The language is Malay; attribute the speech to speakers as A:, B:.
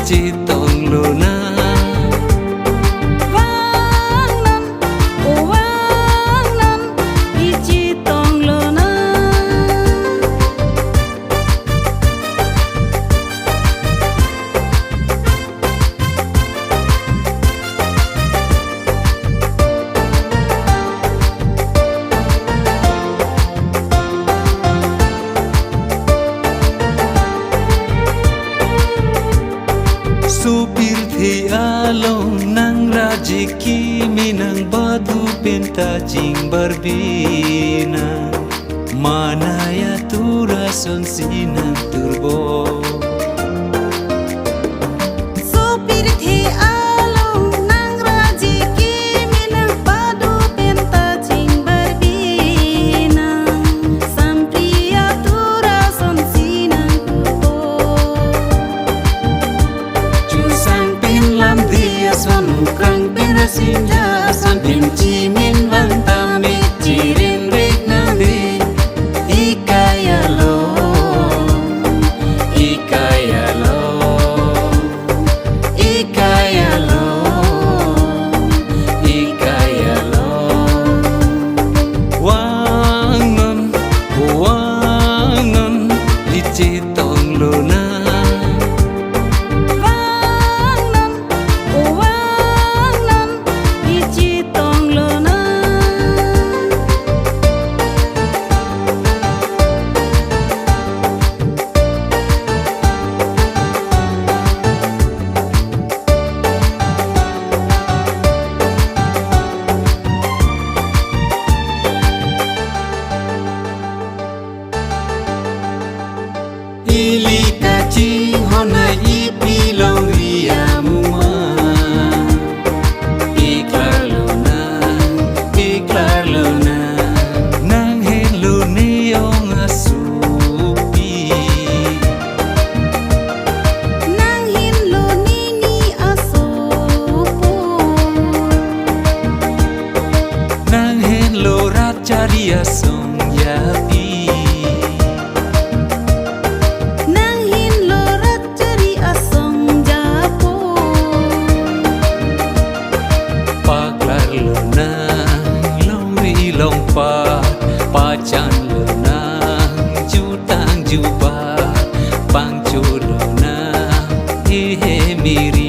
A: chỉ tông lô na supir thi along nang rajiki minang badu penta jing barbina manaya tura son sinang turbo
B: supir thi along nang rajiki minang badu penta jing barbina sampriya tura son sinang turbo
A: lam dia son krang pera sinja san pin chi min van ta mi chi rin rek na de ikaya lo ikaya lo ikaya lo ikaya lo wangon li chi tong lo na ili kachi hona ipi lauria muma iklar luna nang hello neong asupi
B: nang hinlo nini asupo
A: nang hello racharia song yapi long pa chan lo na ju tang ju ba bang chu lo na he he miri